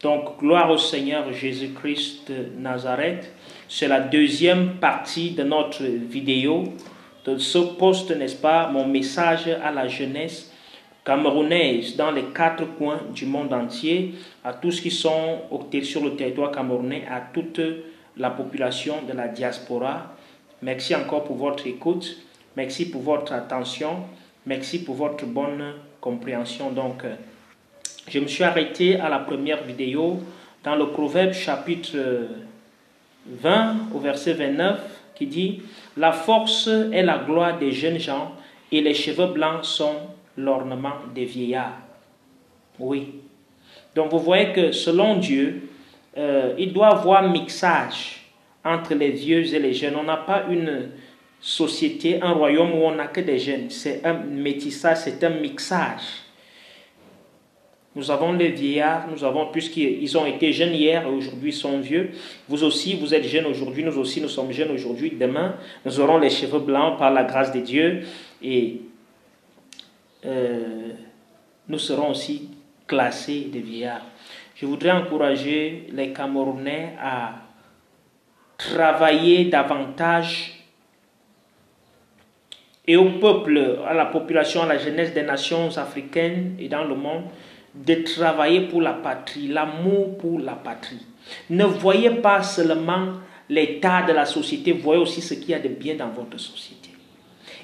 Donc, gloire au Seigneur Jésus-Christ de Nazareth. C'est la deuxième partie de notre vidéo, de ce post, n'est-ce pas, mon message à la jeunesse camerounaise dans les 4 coins du monde entier, à tous qui sont sur le territoire camerounais, à toute la population de la diaspora. Merci encore pour votre écoute, merci pour votre attention, merci pour votre bonne compréhension. Donc, je me suis arrêté à la première vidéo dans le Proverbe chapitre 20 au verset 29 qui dit « La force est la gloire des jeunes gens et les cheveux blancs sont l'ornement des vieillards. » Oui. Donc vous voyez que selon Dieu, il doit y avoir mixage entre les vieux et les jeunes. On n'a pas une société, un royaume où on n'a que des jeunes. C'est un métissage, c'est un mixage. Nous avons les vieillards, nous avons, puisqu'ils ont été jeunes hier et aujourd'hui ils sont vieux. Vous aussi, vous êtes jeunes aujourd'hui, nous aussi nous sommes jeunes aujourd'hui. Demain, nous aurons les cheveux blancs par la grâce de Dieu et nous serons aussi classés des vieillards. Je voudrais encourager les Camerounais à travailler davantage et au peuple, à la population, à la jeunesse des nations africaines et dans le monde, de travailler pour la patrie, l'amour pour la patrie. Ne voyez pas seulement l'état de la société, voyez aussi ce qu'il y a de bien dans votre société.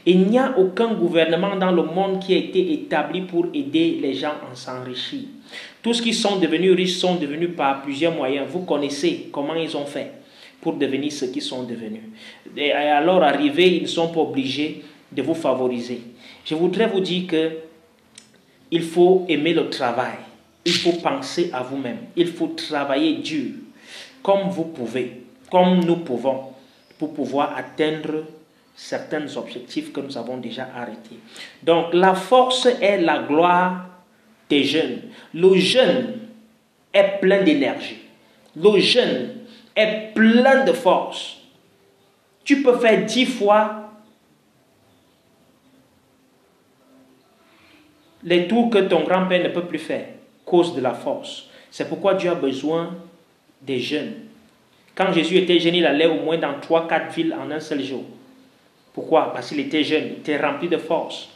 Il n'y a aucun gouvernement dans le monde qui a été établi pour aider les gens à s'enrichir. Tous ceux qui sont devenus riches sont devenus par plusieurs moyens. Vous connaissez comment ils ont fait pour devenir ce qu'ils sont devenus. Et alors arrivés, ils ne sont pas obligés de vous favoriser. Je voudrais vous dire que il faut aimer le travail. Il faut penser à vous-même. Il faut travailler dur, comme vous pouvez, comme nous pouvons, pour pouvoir atteindre certains objectifs que nous avons déjà arrêtés. Donc, la force est la gloire des jeunes. Le jeune est plein d'énergie. Le jeune est plein de force. Tu peux faire 10 fois les tours que ton grand-père ne peut plus faire, cause de la force. C'est pourquoi Dieu a besoin des jeunes. Quand Jésus était jeune, il allait au moins dans 3-4 villes en un seul jour. Pourquoi? Parce qu'il était jeune, il était rempli de force.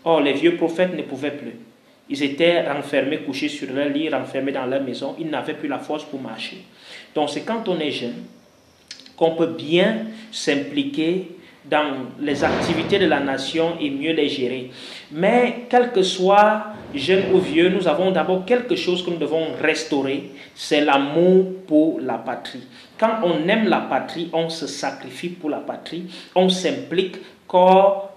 Or, les vieux prophètes ne pouvaient plus. Ils étaient renfermés, couchés sur leur lit, renfermés dans leur maison. Ils n'avaient plus la force pour marcher. Donc, c'est quand on est jeune qu'on peut bien s'impliquer dans les activités de la nation et mieux les gérer. Mais, quel que soit jeune ou vieux, nous avons d'abord quelque chose que nous devons restaurer, c'est l'amour pour la patrie. Quand on aime la patrie, on se sacrifie pour la patrie, on s'implique corps,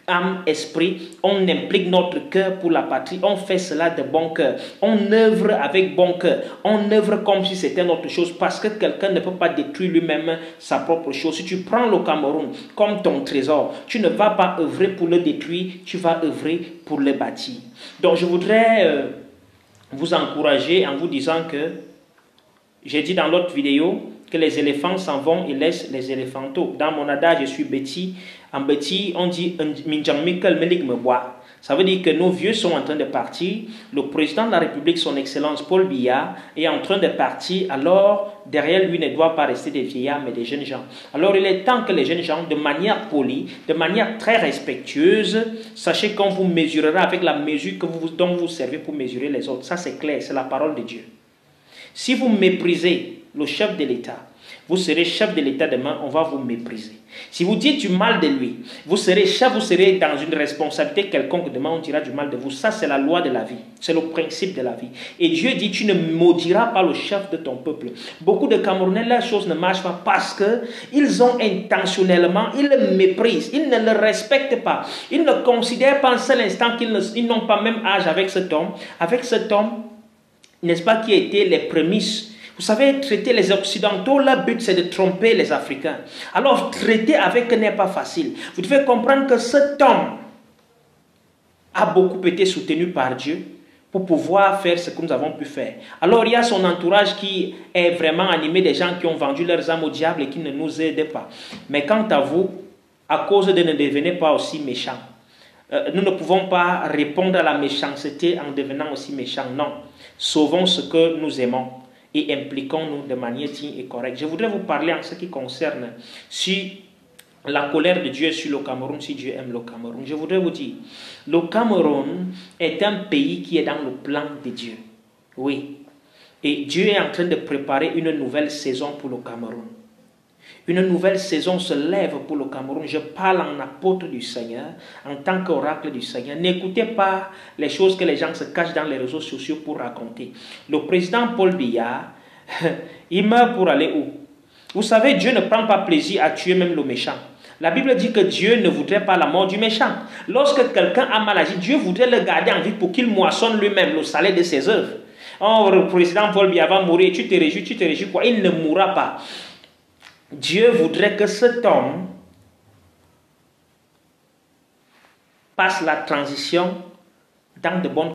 âme, esprit, on implique notre cœur pour la patrie, on fait cela de bon cœur, on œuvre avec bon cœur, on œuvre comme si c'était notre chose, parce que quelqu'un ne peut pas détruire lui-même sa propre chose. Si tu prends le Cameroun comme ton trésor, tu ne vas pas œuvrer pour le détruire, tu vas œuvrer pour le bâtir. Donc je voudrais vous encourager en vous disant que j'ai dit dans l'autre vidéo que les éléphants s'en vont et laissent les éléphantaux. Dans mon adage, je suis Betty. En Betty, on dit ça veut dire que nos vieux sont en train de partir. Le président de la République, son Excellence Paul Biya, est en train de partir. Alors, derrière lui ne doit pas rester des vieillards, mais des jeunes gens. Alors, il est temps que les jeunes gens, de manière polie, de manière très respectueuse, sachez qu'on vous mesurera avec la mesure dont vous servez pour mesurer les autres. Ça, c'est clair, c'est la parole de Dieu. Si vous méprisez le chef de l'État, vous serez chef de l'État demain, on va vous mépriser. Si vous dites du mal de lui, vous serez chef, vous serez dans une responsabilité quelconque, demain on dira du mal de vous. Ça, c'est la loi de la vie, c'est le principe de la vie. Et Dieu dit, tu ne maudiras pas le chef de ton peuple. Beaucoup de Camerounais, la chose ne marche pas parce qu'ils ont intentionnellement, ils le méprisent, ils ne le respectent pas. Ils ne considèrent pas en seul instant qu'ils n'ont pas même âge avec cet homme. Avec cet homme, n'est-ce pas, qui a été les prémices. Vous savez, traiter les Occidentaux, leur but c'est de tromper les Africains. Alors, traiter avec eux n'est pas facile. Vous devez comprendre que cet homme a beaucoup été soutenu par Dieu pour pouvoir faire ce que nous avons pu faire. Alors, il y a son entourage qui est vraiment animé des gens qui ont vendu leurs âmes au diable et qui ne nous aident pas. Mais quant à vous, à cause de ne devenez pas aussi méchants, nous ne pouvons pas répondre à la méchanceté en devenant aussi méchants. Non. Sauvons ce que nous aimons et impliquons-nous de manière digne et correcte. Je voudrais vous parler en ce qui concerne si la colère de Dieu sur le Cameroun, si Dieu aime le Cameroun. Je voudrais vous dire, le Cameroun est un pays qui est dans le plan de Dieu. Oui. Et Dieu est en train de préparer une nouvelle saison pour le Cameroun. Une nouvelle saison se lève pour le Cameroun. Je parle en apôtre du Seigneur, en tant qu'oracle du Seigneur. N'écoutez pas les choses que les gens se cachent dans les réseaux sociaux pour raconter. Le président Paul Biya, il meurt pour aller où? Vous savez, Dieu ne prend pas plaisir à tuer même le méchant. La Bible dit que Dieu ne voudrait pas la mort du méchant. Lorsque quelqu'un a mal agi, Dieu voudrait le garder en vie pour qu'il moissonne lui-même le salaire de ses œuvres. Oh, le président Paul Biya va mourir, tu te réjouis quoi? Il ne mourra pas. Dieu voudrait que cet homme passe la transition dans de bonnes